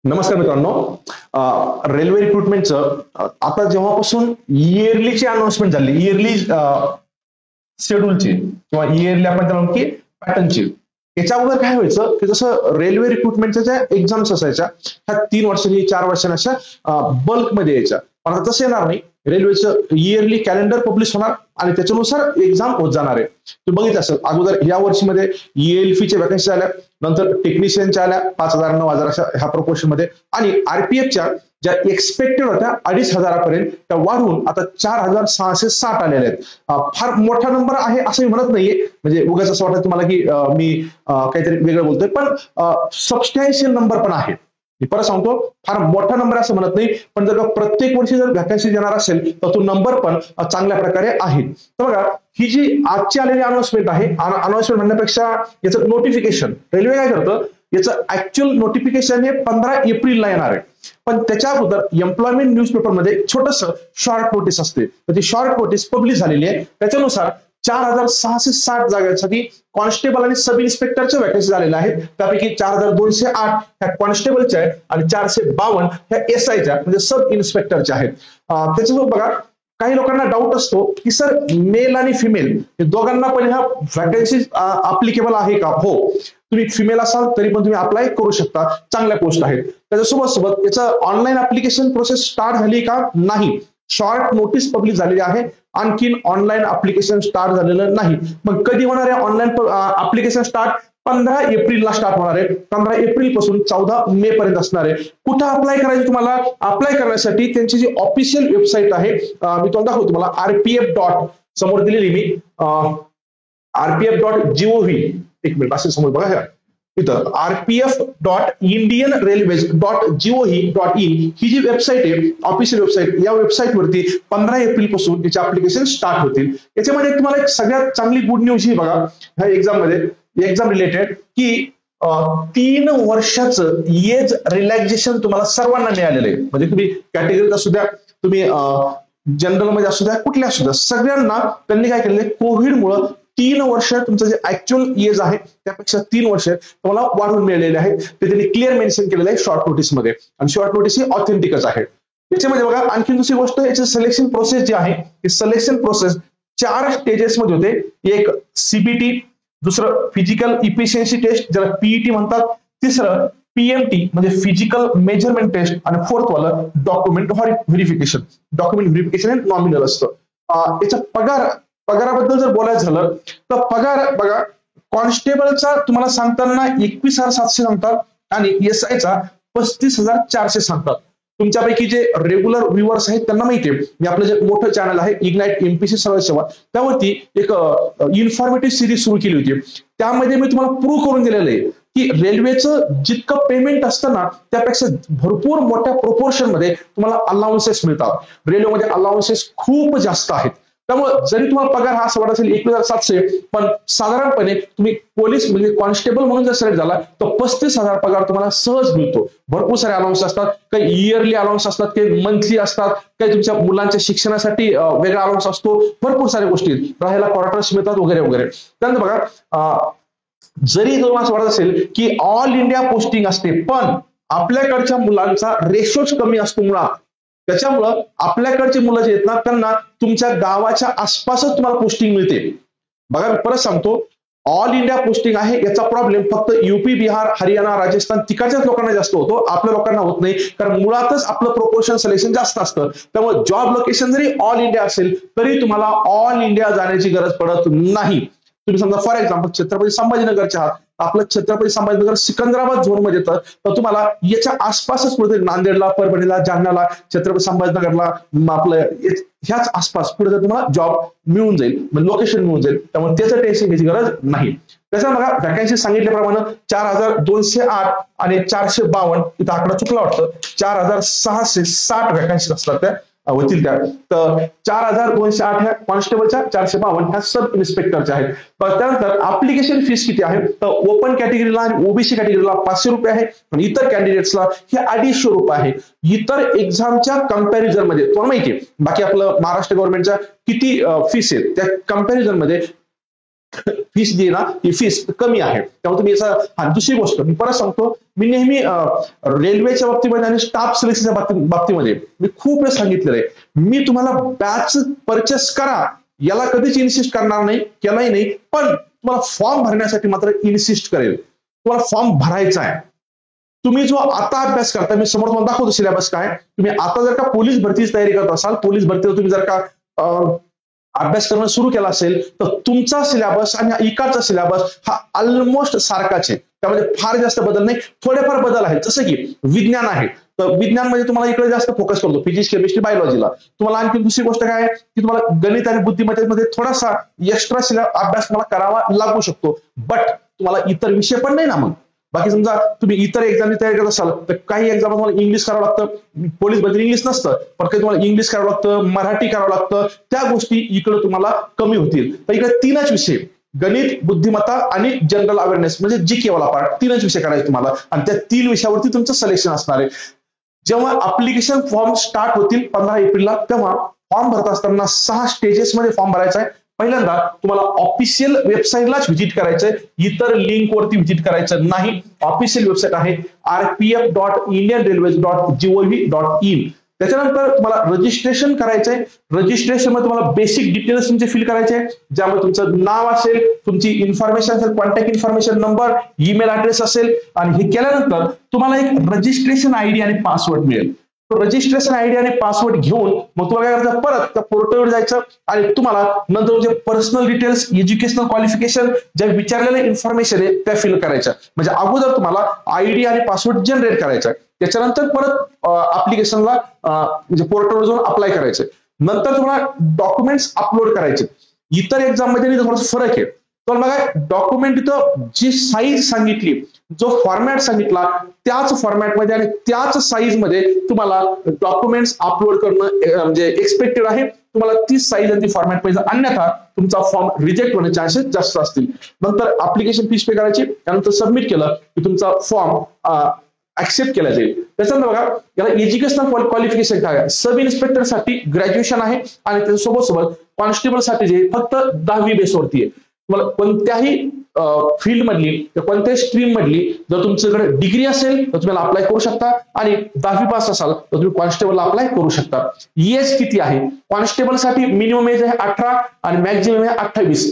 नमस्कार मित्रांनो. रेल्वे रिक्रुटमेंटचं आता जेव्हापासून इयरलीची अनाउन्समेंट झाली, इयरली शेड्यूलची किंवा इयरली आपण त्याला की पॅटर्नची, याच्या अगोदर काय व्हायचं की जसं रेल्वे रिक्रुटमेंटच्या ज्या एक्झाम्स असायच्या ह्या 3 वर्षांनी 4 वर्षांनी अशा बल्कमध्ये यायच्या. पण आता तसं येणार नाही. रेल्वेचं इयरली कॅलेंडर पब्लिश होणार आणि त्याच्यानुसार एक्झाम होत जाणार आहे. तुम्ही बघितलं असेल अगोदर या वर्षीमध्ये ELFच्या वॅकन्सी आल्या, नंतर टेक्निशियनच्या आल्या 5,000 9,000 अशा ह्या प्रोपोर्शन मध्ये, आणि RPFच्या ज्या एक्सपेक्टेड होत्या 2,500 पर्यंत त्या वाढून आता 4,660 आलेल्या आहेत. फार मोठा नंबर आहे असं मी म्हणत नाहीये, म्हणजे उगाच असं वाटतं तुम्हाला की मी काहीतरी वेगळं बोलतोय, पण सबस्टॅन्शियल नंबर पण आहे. मी परत सांगतो, फार मोठा नंबर असं म्हणत नाही, पण जर प्रत्येक वर्षी जर वॅकन्सी देणार असेल तर तो नंबर पण चांगल्या प्रकारे आहे. तर बघा, ही जी आजची आलेली अनाउन्समेंट आहे, अनाउन्समेंट म्हणण्यापेक्षा याचं नोटिफिकेशन रेल्वे काय करतं, याचं ऍक्च्युअल नोटिफिकेशन हे 15 एप्रिलला येणार आहे. पण त्याच्या अगोदर एम्प्लॉयमेंट न्यूजपेपरमध्ये छोटस शॉर्ट नोटीस असते, तर ती शॉर्ट नोटीस पब्लिश झालेली आहे. त्याच्यानुसार 4,660 जागांसाठी कॉन्स्टेबल आणि सब इन्स्पेक्टरच्या वॅकन्सी झालेल्या आहेत. त्यापैकी 4,208 ह्या कॉन्स्टेबलच्या आहेत आणि 452 ह्या SIच्या म्हणजे सब इन्स्पेक्टरच्या आहेत. त्याच्यासोबत बघा, काही लोकांना डाऊट असतो की सर मेल आणि फिमेल हे दोघांना पण ह्या वॅकन्सी अप्लिकेबल आहे का? हो, तुम्ही फिमेल असाल तरी पण तुम्ही अप्लाय करू शकता, चांगल्या पोस्ट आहेत. त्याच्यासोबत याचं ऑनलाईन अप्लिकेशन प्रोसेस स्टार्ट झाली का? नाही. शॉर्ट नोटीस पब्लिश झालेली आहे, आणखीन ऑनलाईन अप्लिकेशन स्टार्ट झालेलं नाही. मग कधी होणार आहे ऑनलाईन अप्लिकेशन स्टार्ट? 15 एप्रिलला स्टार्ट होणार आहे. 15 एप्रिल पासून 14 मे पर्यंत असणार आहे. कुठं अप्लाय करायचं? तुम्हाला अप्लाय करण्यासाठी त्यांची जी ऑफिशियल वेबसाईट आहे, मी तुम्हाला दाखवतो. तुम्हाला RPF समोर दिलेली मी RPF.gov, एक मिनिट असे समोर बघा, इथं RPF.indianrailways.gov.in ही जी वेबसाईट आहे, ऑफिशियल वेबसाईट, या वेबसाईट वरती 15 एप्रिल पासून याचे अप्लिकेशन स्टार्ट होतील. याच्यामध्ये तुम्हाला एक सगळ्यात चांगली गुड न्यूज ही बघा, ह्या एक्झाम रिलेटेड, की 3 वर्षाचं एज रिलॅक्सेशन तुम्हाला सर्वांना मिळालेलं आहे. म्हणजे तुम्ही कॅटेगरीत असू द्या, तुम्ही जनरल मध्ये असू द्या, कुठल्या असू द्या, सगळ्यांना त्यांनी काय केलेलं आहे, कोविडमुळे 3 वर्ष तुमचं जे ऍक्च्युअल एज आहे त्यापेक्षा 3 वर्ष तुम्हाला वाढवून मिळालेले आहेत. ते त्यांनी क्लिअर मेन्शन केलेलं आहे शॉर्ट नोटीस मध्ये, आणि शॉर्ट नोटीस ही ऑथेंटिकच आहे. याच्यामध्ये बघा, आणखी दुसरी गोष्ट, याची सिलेक्शन प्रोसेस जी आहे, ही सिलेक्शन प्रोसेस 4 स्टेजेस मध्ये होते. एक CBT, दुसरं फिजिकल इफिशियन्सी टेस्ट ज्याला PET म्हणतात, तिसरं PMT म्हणजे फिजिकल मेजरमेंट टेस्ट, आणि फोर्थ वाला डॉक्युमेंट व्हेरिफिकेशन. डॉक्युमेंट व्हेरिफिकेशन हे नॉमिनल असतं. याचा पगाराबद्दल जर बोलायचं झालं तर पगार बघा, कॉन्स्टेबलचा तुम्हाला सांगताना 21,700 सांगतात आणि SIचा 35,400 सांगतात. तुमच्यापैकी जे रेग्युलर व्ह्युअर्स आहेत त्यांना माहिती आहे, मी आपलं जे मोठं चॅनल आहे इग्नाइट MPC सर्व सेवा, त्यावरती एक इन्फॉर्मेटिव्ह सिरीज सुरू केली होती. त्यामध्ये मी तुम्हाला प्रूव्ह करून दिलेलं आहे की रेल्वेचं जितकं पेमेंट असतं ना, त्यापेक्षा भरपूर मोठ्या प्रोपोर्शन मध्ये तुम्हाला अलाउन्सेस मिळतात. रेल्वेमध्ये अलाउन्सेस खूप जास्त आहेत. त्यामुळे जरी तुम्हाला पगार हा असं वाटत असेल 21,700, पण साधारणपणे तुम्ही पोलीस म्हणजे कॉन्स्टेबल म्हणून जर सिलेक्ट झाला तर 35,000 पगार तुम्हाला सहज मिळतो. भरपूर सारे अलाउन्स असतात, काही इयरली अलाउन्स असतात, काही मंथली असतात, काही तुमच्या मुलांच्या शिक्षणासाठी वेगळा अलाउन्स असतो, भरपूर साऱ्या गोष्टी, राहायला क्वार्टर्स मिळतात वगैरे वगैरे. त्यानंतर बघा, जरी तुम्हाला असं वाटत असेल की ऑल इंडिया पोस्टिंग असते, पण आपल्याकडच्या मुलांचा रेशोच कमी असतो मुळात, त्याच्यामुळं आपल्याकडची मुलं जे आहेत ना, त्यांना तुमच्या गावाच्या आसपासच तुम्हाला पोस्टिंग मिळते. बघा, मी परत सांगतो, ऑल इंडिया पोस्टिंग आहे याचा प्रॉब्लेम फक्त UP, बिहार, हरियाणा, राजस्थान तिकडच्याच लोकांना जास्त होतो, आपल्या लोकांना होत नाही, कारण मुळातच आपलं प्रोपोर्शन सिलेक्शन जास्त असतं. त्यामुळे जॉब लोकेशन जरी ऑल इंडिया असेल तरी तुम्हाला ऑल इंडिया जाण्याची गरज पडत नाही. तुम्ही समजा फॉर एक्झाम्पल छत्रपती संभाजीनगरचे आहात, आपलं छत्रपती संभाजीनगर सिकंदराबाद झोन मध्ये येतं, तर तुम्हाला याच्या आसपासच पुढे नांदेडला, परभणीला, जालन्याला, छत्रपती संभाजीनगरला, आपलं ह्याच आसपास पुढे जर तुम्हाला जॉब मिळून जाईल, लोकेशन मिळून जाईल. त्यामुळे त्याचं टेन्शन घ्यायची गरज नाही. त्याचा बघा, वॅकन्सी सांगितल्याप्रमाणे 4,208 आणि 452, इथं आकडा चुकला वाटतं, 4,660 वॅकन्सी असतात त्या होतील. त्या तर 4,208 ह्या कॉन्स्टेबलच्या, 452 ह्या सब इन्स्पेक्टरच्या आहेत. त्यानंतर ऍप्लिकेशन फीस किती आहे, तर ओपन कॅटेगरीला आणि OBC कॅटेगरीला 500 रुपये आहे, आणि इतर कॅन्डिडेट्सला हे 250 रुपये आहे. इतर एक्झामच्या कंपॅरिझन मध्ये तुम्हाला माहिती आहे, बाकी आपलं महाराष्ट्र गव्हर्नमेंटच्या किती फीस आहेत त्या कंपॅरिझन मध्ये फीस जी ना, ही फीस कमी आहे. त्यामुळे तुम्ही याचा, दुसरी गोष्ट मी परत सांगतो, मी नेहमी रेल्वेच्या बाबतीमध्ये आणि स्टाफ सिलेक्शनच्या बाबतीमध्ये मी खूप वेळ सांगितलेलं आहे, मी तुम्हाला बॅच परचेस करा याला कधीच इन्सिस्ट करणार नाही, केलाही नाही, पण तुम्हाला फॉर्म भरण्यासाठी मात्र इन्सिस्ट करेल. तुम्हाला फॉर्म भरायचा आहे. तुम्ही जो आता अभ्यास करता, मी समोर तुम्हाला दाखवतो सिलेबस काय. तुम्ही आता जर का पोलीस भरतीची तयारी करत असाल, पोलीस भरतीला तुम्ही जर का अभ्यास करणं सुरू केला असेल, तर तुमचा सिलेबस आणि इकडचा सिलेबस हा ऑलमोस्ट सारखाच आहे. त्यामध्ये फार जास्त बदल नाही, थोडेफार बदल आहेत. जसं की विज्ञान आहे, तर विज्ञान मध्ये तुम्हाला इकडे जास्त फोकस करतो, फिजिक्स, केमिस्ट्री, बायोलॉजीला. तुम्हाला आणखी दुसरी गोष्ट काय आहे की तुम्हाला गणित आणि बुद्धिमत्तेमध्ये थोडासा एक्स्ट्रा अभ्यास तुम्हाला करावा लागू शकतो. बट तुम्हाला इतर विषय पण नाही ना. मग बाकी समजा तुम्ही इतर एक्झामची तयारी करत असाल, तर काही एक्झाम तुम्हाला इंग्लिश करावं लागतं, पोलीस भरती इंग्लिश नसतं, पण काही तुम्हाला इंग्लिश करावं लागतं, मराठी करावं लागतं. त्या गोष्टी इकडे तुम्हाला कमी होतील. तर इकडे 3च विषय, गणित, बुद्धिमत्ता आणि जनरल अवेअरनेस म्हणजे जीके वाला पार्ट, 3च विषय करायचे तुम्हाला. आणि त्या 3 विषयावरती तुमचं सिलेक्शन असणार आहे. जेव्हा अप्लिकेशन फॉर्म स्टार्ट होतील 15 एप्रिलला, तेव्हा फॉर्म भरत असताना 6 स्टेजेस मध्ये फॉर्म भरायचा आहे. पहिल्यांदा तुम्हाला ऑफिशियल वेबसाईटलाच व्हिजिट करायचंय, इतर लिंक वरती व्हिजिट करायचं नाही. ऑफिशियल वेबसाईट आहे rpf.indianrailways.gov.in. त्याच्यानंतर तुम्हाला रजिस्ट्रेशन करायचंय. रजिस्ट्रेशन मध्ये तुम्हाला बेसिक डिटेल्स तुमचे फिल करायचे, ज्यामध्ये तुमचं नाव असेल, तुमची इन्फॉर्मेशन असेल, contact information, number, email address असेल. आणि हे केल्यानंतर तुम्हाला एक रजिस्ट्रेशन आयडी आणि पासवर्ड मिळेल. तो रजिस्ट्रेशन आयडी आणि पासवर्ड घेऊन मग तुम्हाला काय करायचं, परत त्या पोर्टलवर जायचं आणि तुम्हाला नंतर जे पर्सनल डिटेल्स, एज्युकेशनल क्वालिफिकेशन, ज्या विचारलेल्या इन्फॉर्मेशन आहे त्या फिल करायच्या. म्हणजे अगोदर तुम्हाला आयडी आणि पासवर्ड जनरेट करायचा, त्याच्यानंतर परत ऍप्लिकेशनला म्हणजे पोर्टलवर जाऊन अप्लाय करायचं. नंतर तुम्हाला डॉक्युमेंट्स अपलोड करायचे. इतर एक्झाम मध्ये थोडासा फरक आहे. तर बघा, डॉक्युमेंट इथं जी साईज सांगितली, जो फॉर्मॅट सांगितला, त्याच फॉर्मॅटमध्ये आणि त्याच साईज मध्ये तुम्हाला डॉक्युमेंट्स अपलोड करणं म्हणजे एक्सपेक्टेड आहे. तुम्हाला ती साईज आणि ती फॉर्मॅट पाहिजे, अन्यथा तुमचा फॉर्म रिजेक्ट होण्याचे चान्सेस जास्त असतील. नंतर ऍप्लिकेशन फीस पे करायची, त्यानंतर सबमिट केलं की तुमचा फॉर्म ऍक्सेप्ट केला जाईल. त्याच्यानंतर बघा, याला एज्युकेशनल क्वालिफिकेशन काय आहे. सब इन्स्पेक्टर साठी ग्रॅज्युएशन आहे आणि त्याच्यासोबत सोबत कॉन्स्टेबल साठी जे फक्त 10वी बेसवरती आहे. तुम्हाला कोणत्याही फील्ड मधली, कोणत्याही स्ट्रीम मधली जर तुमच्याकडे डिग्री असेल तर तुम्हाला अप्लाय करू शकता, आणि 10वी पास असाल तर तुम्ही कॉन्स्टेबलला अप्लाय करू शकता. एज किती आहे, कॉन्स्टेबल साठी मिनिमम एज आहे 18 आणि मॅक्झिमम आहे 28.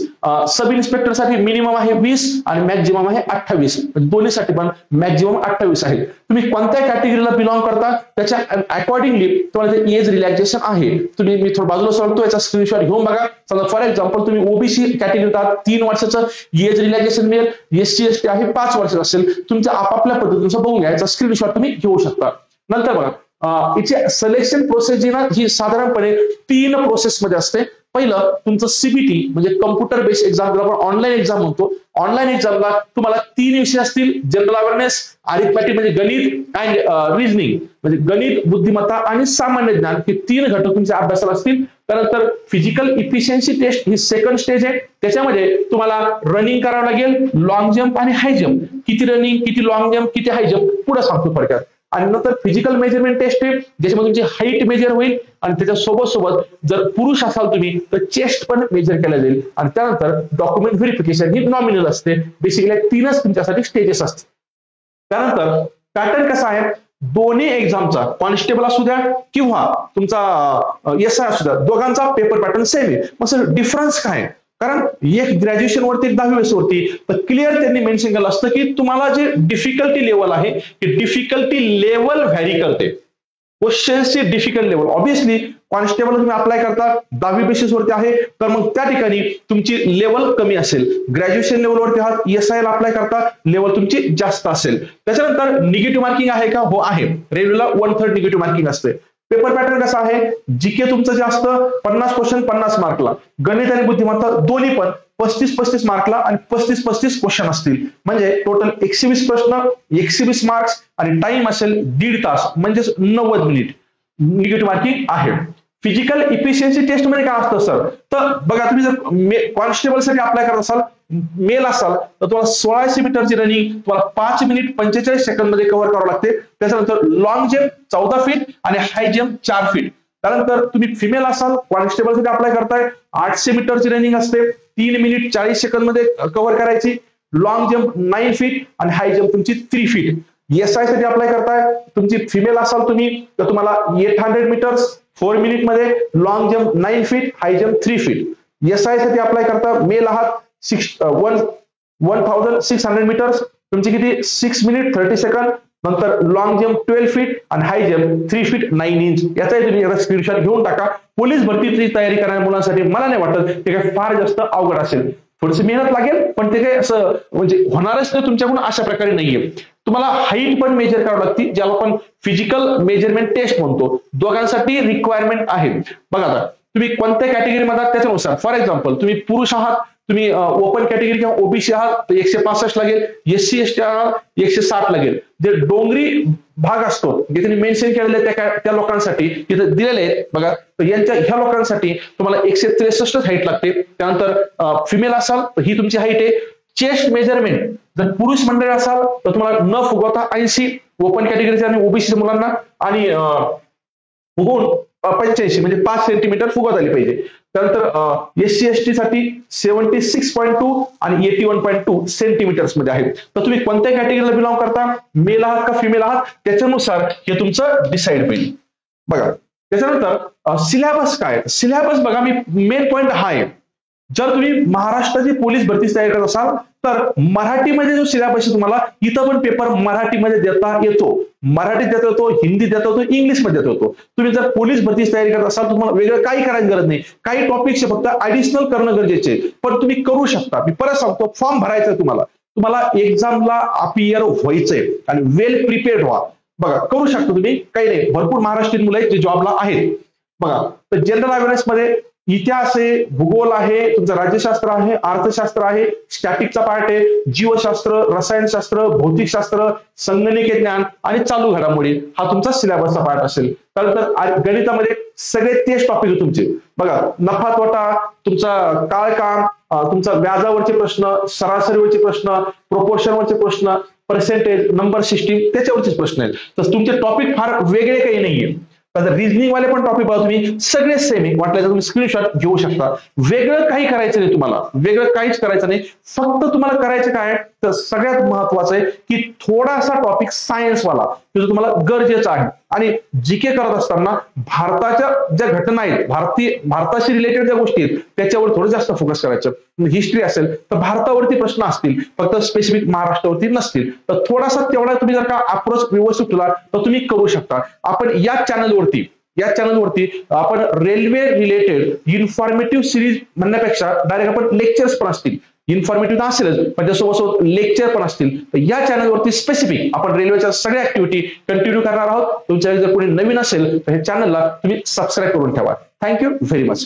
सब इन्स्पेक्टर साठी मिनिमम आहे 20 आणि मॅक्झिमम आहे 28. दोन्हीसाठी पण मॅक्झिमम 28 आहे. तुम्ही कोणत्या कॅटेगरीला बिलॉंग करता त्याच्या अकॉर्डिंगली तुम्हाला ते एज रिलॅक्सेशन आहे. तुम्ही, मी थोडं बाजूला सांगतो, याचा स्क्रीनशॉट घेऊन बघा. समजा फॉर एक्झाम्पल तुम्ही ओबीसी कॅटेगरीत 3 वर्षाचं एज रिलॅक्सेशन मिळेल, एससी एसटी आहे 5 वर्षाचं असेल. तुमच्या आपापल्या पद्धतीनुसार बघून घ्यायचा स्क्रीनशॉट तुम्ही घेऊ शकता. नंतर बघा, याची सिलेक्शन प्रोसेस जी ना, ही साधारणपणे 3 प्रोसेसमध्ये असते. पहिलं तुमचं सीबीटी म्हणजे कम्प्युटर बेस्ड एक्झाम, ज्याला आपण ऑनलाईन एक्झाम म्हणतो. ऑनलाईन एक्झामला तुम्हाला 3 विषय असतील, जनरल अवेअरनेस, अरिथमॅटिक म्हणजे गणित अँड रिजनिंग म्हणजे गणित, बुद्धिमत्ता आणि सामान्य ज्ञान, हे 3 घटक तुमच्या अभ्यासाला असतील. त्यानंतर फिजिकल इफिशियन्सी टेस्ट ही सेकंड स्टेज आहे. त्याच्यामध्ये तुम्हाला रनिंग करावं लागेल, लॉंग जम्प आणि हाय जम्प. किती रनिंग, किती लॉंग जम्प, किती हाय जम्प पुढे सांगतो फरकात. आणि नंतर फिजिकल मेजरमेंट टेस्ट आहे, ज्याच्यामध्ये तुमची हाईट मेजर होईल आणि त्याच्या सोबत जर पुरुष असाल तुम्ही तर चेस्ट पण मेजर केला जाईल. आणि त्यानंतर डॉक्युमेंट व्हेरिफिकेशन ही नॉमिनल असते. बेसिकली 3च तुमच्यासाठी स्टेजेस असते. त्यानंतर पॅटर्न कसा आहे, दोन्ही एक्झामचा, कॉन्स्टेबल असू द्या किंवा तुमचा एसआय असू द्या, दोघांचा पेपर पॅटर्न सेम आहे. मग सर डिफरन्स काय आहे, कारण एक ग्रॅज्युएशन वरती, एक 10वी बेसवरती, तर क्लिअर त्यांनी मेन्शन केलं असतं की तुम्हाला जे डिफिकल्टी लेवल आहे, की डिफिकल्टी लेवल व्हॅरी करते. क्वेश्चन्सची डिफिकल्ट लेवल, ऑब्व्हियसली कॉन्स्टेबल तुम्ही अप्लाय करता 10वी बेसिसवरती आहे, तर मग त्या ठिकाणी तुमची लेवल कमी असेल. ग्रॅज्युएशन लेवलवरती आहात, एसआय ला अप्लाय करता, लेवल तुमची जास्त असेल. त्याच्यानंतर निगेटिव्ह मार्किंग आहे का, हो आहे. रेल्वेला 1/3 निगेटिव्ह मार्किंग असते. पेपर पॅटर्न कसा आहे, जीके तुमचं जास्त 50 क्वेश्चन 50 मार्कला, गणित आणि बुद्धिमत्ता दोन्ही पण 35-35 मार्कला आणि 35-35 क्वेश्चन असतील. म्हणजे टोटल 120 प्रश्न, 120 मार्क्स आणि टाइम असेल 1.5 तास, म्हणजे 90 मिनिट. निगेटिव्ह मार्किंग आहे. फिजिकल इफिशियन्सी टेस्ट मध्ये काय असतं सर, तर बघा, तुम्ही जर कॉन्स्टेबल साठी अप्लाय करत असाल, मेल असाल, तर तुम्हाला 1600 मीटरची रनिंग तुम्हाला 5 मिनिट 45 सेकंद मध्ये कव्हर करावं लागते. त्याच्यानंतर लॉंग जम्प 14 फीट आणि हाय जम्प 4 फीट. त्यानंतर तुम्ही फिमेल असाल, कॉन्स्टेबल साठी अप्लाय करताय, 800 मीटरची रनिंग असते, 3 मिनिट 40 सेकंद मध्ये कव्हर करायची. लॉंग जम्प 9 फीट आणि हाय जम्प तुमची 3 फीट. SI साठी अप्लाय करताय, तुमची फिमेल असाल तुम्ही तर तुम्हाला 800 मीटर्स 4 मिनिट मध्ये, long jump 9 feet, high jump 3 feet. SI साठी अप्लाय करता, मेल आहात 1600 मीटर्स, तुमची किती 6 मिनिट 30 सेकंड, नंतर लॉंग जम्प 12 फीट आणि हाय जम्प 3 फीट 9 इंच. याचाही तुम्ही एकदा स्क्रीनशॉट घेऊन टाका. पोलीस भरतीची तयारी करणाऱ्या मुलांसाठी मला नाही वाटत ते काही फार जास्त अवघड असेल. थोडीशी मेहनत लागेल पण ते काही असं म्हणजे होणारच नाही तुमच्याकडून अशा प्रकारे नाहीये. तुम्हाला हाईट पण मेजर करावी लागते, ज्याला आपण फिजिकल मेजरमेंट टेस्ट म्हणतो. दोघांसाठी रिक्वायरमेंट आहे. बघा आता तुम्ही कोणत्या कॅटेगरीमध्ये आहात त्याच्यानुसार. फॉर एक्झाम्पल तुम्ही पुरुष आहात, तुम्ही ओपन कॅटेगरी किंवा ओबीसी आहात तर 165 लागेल, SC ST आहात 160 लागेल. जे डोंगरी भाग असतो जे त्यांनी मेन्शन केलेले त्या लोकांसाठी तिथे दिलेले आहेत बघा, तर ह्या लोकांसाठी तुम्हाला 163 हाईट लागते. त्यानंतर फिमेल असाल तर ही तुमची हाईट आहे. चेस्ट मेजरमेंट जर पुरुष मंडळी असाल तर तुम्हाला न फुगवता 80 ओपन कॅटेगरीच्या आणि ओबीसी मुलांना, आणि फुगवून 85 म्हणजे 5 सेंटीमीटर फुगवत आली पाहिजे. त्यानंतर SC ST साठी 76.2 आणि 81.2 सेंटीमीटर्स मध्ये आहेत. तर तुम्ही कोणत्या कॅटेगरीला बिलॉंग करता, मेल आहात का फिमेल आहात, त्याच्यानुसार हे तुमचं डिसाईड होईल. बघा त्याच्यानंतर सिलेबस काय. सिलेबस बघा, मी मेन पॉईंट हा आहे, जर तुम्ही महाराष्ट्राची पोलीस भरतीची तयारी करत असाल तर मराठीमध्ये जो सिलेबस आहे तुम्हाला इथं पण पेपर मराठीमध्ये देता येतो, मराठीत देता येतो, हिंदीत देता येतो, इंग्लिशमध्ये देता येतो. तुम्ही जर पोलीस भरतीची तयारी करत असाल तुम्हाला वेगळं काही करायची गरज नाही. काही टॉपिक्स फक्त ऍडिशनल करणं गरजेचे आहे, पण तुम्ही करू शकता. मी परत सांगतो, फॉर्म भरायचा आहे तुम्हाला एक्झामला अपियर व्हायचंय आणि वेल प्रिपेअर्ड व्हा. बघा करू शकता तुम्ही, काही नाही. भरपूर महाराष्ट्रीयन मुलं आहेत जे जॉबला आहेत. बघा तर जनरल अवेअरनेस मध्ये इतिहास आहे, भूगोल आहे, तुमचं राज्यशास्त्र आहे, अर्थशास्त्र आहे, स्टॅटिकचा पार्ट आहे, जीवशास्त्र, रसायनशास्त्र, भौतिकशास्त्र, संगणकीय ज्ञान आणि चालू घडामोडी हा तुमचा सिलेबसचा पार्ट असेल. त्यानंतर गणितामध्ये सगळे तेच टॉपिक आहे तुमचे. बघा नफा तोटा, तुमचा काळकाम, तुमचा व्याजावरचे प्रश्न, सरासरीवरचे प्रश्न, प्रोपोर्शनवरचे प्रश्न, पर्सेंटेज, नंबर सिस्टीम त्याच्यावरचे प्रश्न आहेत. तर तुमचे टॉपिक फार वेगळे काही नाहीये. रिझनिंग वाले पण टॉपिक बघा तुम्ही सगळे सेम आहे. वाटल्यास तुम्ही स्क्रीनशॉट घेऊ शकता. वेगळं काही करायचं नाही, तुम्हाला वेगळं काहीच करायचं नाही. फक्त तुम्हाला करायचं काय तर सगळ्यात महत्वाचं आहे की थोडासा टॉपिक सायन्स वाला जो तुम्हाला गरजेचा आहे. आणि जीके करत असताना भारताच्या ज्या घटना आहेत, भारताशी रिलेटेड ज्या गोष्टी आहेत त्याच्यावर थोडं जास्त फोकस करायचं. हिस्ट्री असेल तर भारतावरती प्रश्न असतील, फक्त स्पेसिफिक महाराष्ट्रावरती नसतील. तर थोडासा तेवढा तुम्ही जर का अप्रोच व्यवस्थित केला तर तुम्ही करू शकता. आपण या चॅनलवरती आपण रेल्वे रिलेटेड इन्फॉर्मेटिव्ह सिरीज म्हणण्यापेक्षा डायरेक्ट आपण लेक्चर्स पण असतील, इन्फॉर्मेटिव्ह असेलच पण त्यासोबत लेक्चर पण असतील. तर या चॅनलवरती स्पेसिफिक आपण रेल्वेच्या सगळ्या ऍक्टिव्हिटी कंटिन्यू करणार आहोत. तुमच्या जर कोणी नवीन असेल तर हे चॅनलला तुम्ही सबस्क्राईब करून ठेवा. Thank you very much.